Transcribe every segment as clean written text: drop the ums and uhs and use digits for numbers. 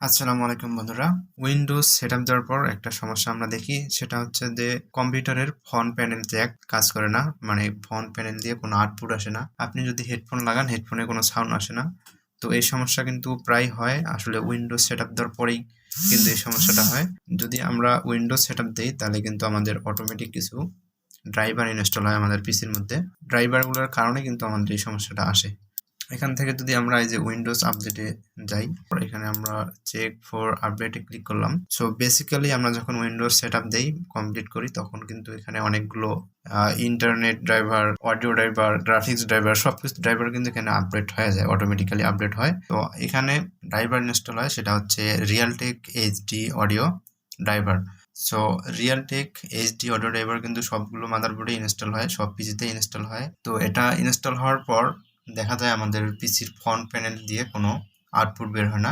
আসসালামু আলাইকুম বন্ধুরা। উইন্ডোজ সেটআপ দেওয়ার পর একটা সমস্যা আমরা দেখি, সেটা হচ্ছে যে কম্পিউটারের ফ্রন্ট প্যানেল জ্যাক কাজ করে না। মানে ফ্রন্ট প্যানেল দিয়ে কোনো আউটপুট আসে না। আপনি যদি হেডফোন লাগান, হেডফোনে কোনো সাউন্ড আসে না। তো এই সমস্যা কিন্তু প্রায় হয় আসলে উইন্ডোজ সেটআপ দেওয়ার পরেই কিন্তু এই সমস্যাটা হয়। যদি আমরা উইন্ডোজ সেটআপ দেই তাহলে কিন্তু আমাদের অটোমেটিক কিছু ড্রাইভার ইনস্টল হয় আমাদের পিসির মধ্যে। ড্রাইভারগুলোর কারণে কিন্তু আমাদের এই সমস্যাটা আসে। এখান থেকে যদি আমরা এই যে উইন্ডোজ আপডেটে যাই, এখানে আমরা চেক ফর আপডেটে ক্লিক করলাম। সো বেসিক্যালি আমরা যখন উইন্ডোজ সেটআপ দেই, কমপ্লিট করি, তখন কিন্তু এখানে অনেকগুলো internet driver, audio driver, graphics driver, সবকিছু ড্রাইভার কিন্তু এখানে আপডেট হয়ে যায়, অটোমেটিক্যালি আপডেট হয়। তো এখানে ড্রাইভার ইনস্টল হয়, সেটা হচ্ছে Realtek HD audio driver. So Realtek HD audio driver কিন্তু সবগুলো মাদারবোর্ডে ইনস্টল হয়, সব পিসিতে ইনস্টল হয়। তো এটা ইনস্টল হওয়ার পর দেখা যায় আমাদের পিসির ফ্রন্ট প্যানেল দিয়ে কোনো আউটপুট বের হয় না।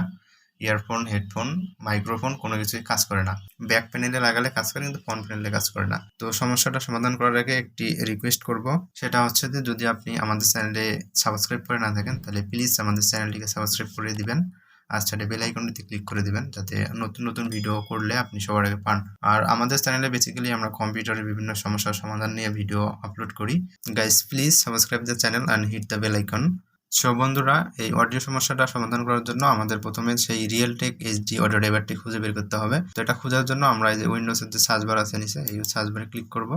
ইয়ারফোন, হেডফোন, মাইক্রোফোন কোনো কিছুই কাজ করে না। ব্যাক প্যানেলে লাগালে কাজ করে, কিন্তু ফ্রন্ট প্যানেলে কাজ করে না। তো সমস্যাটা সমাধান করার আগে একটি রিকোয়েস্ট করব, সেটা হচ্ছে যে যদি আপনি আমাদের চ্যানেলে সাবস্ক্রাইব করে না থাকেন তাহলে প্লিজ আমাদের চ্যানেলটিকে সাবস্ক্রাইব করে দিবেন, আর সাথে বেল আইকনটিতে ক্লিক করে দিবেন, যাতে নতুন নতুন ভিডিও করলে আপনি সবার আগে পান। আর আমাদের চ্যানেলে বেসিক্যালি আমরা কম্পিউটারের বিভিন্ন সমস্যার সমাধান নিয়ে ভিডিও আপলোড করি। Guys, please subscribe the channel and hit the bell icon. So বন্ধুরা, এই অডিও সমস্যাটা সমাধান করার জন্য আমাদের প্রথমে সেই রিয়েলটেক এইচডি অডিও ড্রাইভারটি খুঁজে বের করতে হবে। তো এটা খোঁজার জন্য আমরা এই যে উইন্ডোজের যে সার্চ বার আছে নিচে, এই সার্চ বারে ক্লিক করব।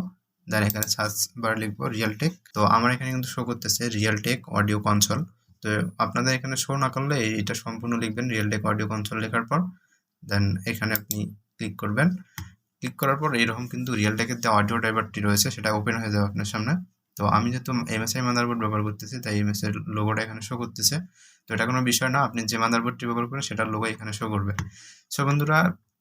দেন এখানে সার্চ বার লিখবো রিয়েলটেক। তো আমার এখানে কিন্তু শো করতেছে রিয়েলটেক অডিও কনসোল। তো আপনাদের এখানে শো না করলে এটা সম্পূর্ণ লিখবেন রিয়েলটেক অডিও কনসোল লেখার পর। দেন এখানে আপনি ক্লিক করবেন। ক্লিক করার পর এরকম কিন্তু রিয়েলটেকের যে অডিও ড্রাইভারটি রয়েছে সেটা ওপেন হয়ে যাবে আপনার সামনে। তো আমি যেহেতু এমএসআই মাদারবোর্ড ব্যবহার করতেছি, তাই এমএসআই লোগোটা এখানে শো করতেছে। তো এটা কোনো বিষয় না, আপনি যে মাদারবোর্ডটি ব্যবহার করেন সেটার লোগো এখানে শো করবে। সো বন্ধুরা,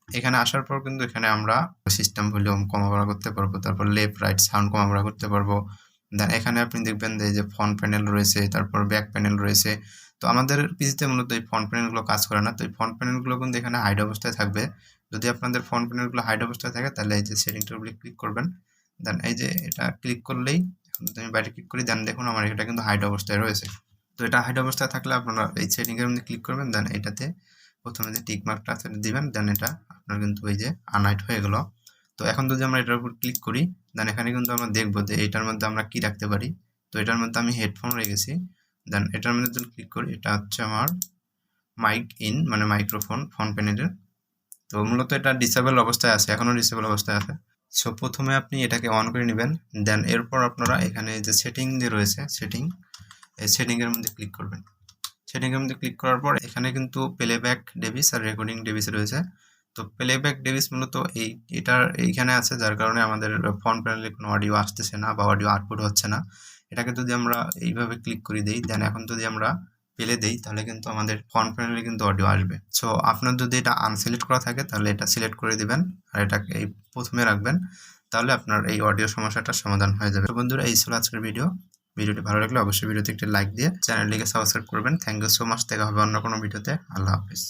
এখানে আসার পর কিন্তু এখানে আমরা সিস্টেম ভলিউম কমা বাড়া করতে পারবো, তারপর লেফট রাইট সাউন্ড কমা বাড়া করতে পারবো। দেন এখানে আপনি দেখবেন যে ফ্রন্ট প্যানেল রয়েছে, তারপর ব্যাক প্যানেল রয়েছে। তো আমাদের পিসিতে মূলত এই ফ্রন্ট প্যানেলগুলো কাজ করে না, তো এই ফ্রন্ট প্যানেলগুলো কিন্তু এখানে হাইড অবস্থায় থাকবে। যদি আপনাদের ফ্রন্ট প্যানেলগুলো হাইড অবস্থায় থাকে তাহলে এই যে সেটিংটার উপরে ক্লিক করবেন। দেন এই যে এটা ক্লিক করলেই, যদি আমি বাইরে ক্লিক করি, দেন দেখুন আমার এটা কিন্তু হাইড অবস্থায় রয়েছে। তো এটা হাইড অবস্থায় থাকলে আপনারা এই সেটিংয়ের মধ্যে ক্লিক করবেন। দেন এটাতে প্রথমে যে টিক মার্কটা আছে দিবেন, দেন এটা আপনার কিন্তু এই যে আনহাইড হয়ে গেল। তো এখন যদি আমরা এটার উপর ক্লিক করি, দেন এখানে কিন্তু আমরা দেখবো যে এটার মধ্যে আমরা কি রাখতে পারি। তো এটার মধ্যে আমি হেডফোন রেখেছি। দেন এটার মধ্যে যদি ক্লিক করি, এটা হচ্ছে আমার মাইক ইন, মানে মাইক্রোফোন ফ্রন্ট প্যানেলের। তো মূলত এটা ডিসেবল অবস্থায় আছে, এখনো ডিসেবল অবস্থায় আছে। সো প্রথমে আপনি এটাকে অন করে নেবেন। দেন এরপর আপনারা এখানে যে সেটিং যে রয়েছে, এই সেটিংয়ের মধ্যে ক্লিক করবেন। সেটিংয়ের মধ্যে ক্লিক করার পর এখানে কিন্তু প্লেব্যাক ডেভিস আর রেকর্ডিং ডেভিস রয়েছে। তো প্লেব্যাক ডেভিস মূলত এটার এইখানে আছে, যার কারণে আমাদের ফ্রন্ট প্যানেলে কোনো অডিও আসতেছে না বা অডিও আউটপুট হচ্ছে না। এটাকে যদি আমরা এইভাবে ক্লিক করে দিই, দেন এখন যদি আমরা প্লে দেই, তাহলে কিন্তু আমাদের ফ্রন্ট প্যানেলে কিন্তু অডিও আসবে। সো আপনার যদি এটা আনসিলেক্ট করা থাকে তাহলে এটা সিলেক্ট করে দিবেন, আর এটাকে এই প্রথমে রাখবেন, তাহলে আপনার এই অডিও সমস্যাটার সমাধান হয়ে যাবে। তো বন্ধুরা, এই ছিল আজকের ভিডিওটি ভালো লাগলে অবশ্যই ভিডিওতে একটি লাইক দিয়ে চ্যানেলটিকে সাবস্ক্রাইব করবেন। Thank you so much. দেখা হবে অন্য কোনো ভিডিওতে। আল্লাহ হাফিজ।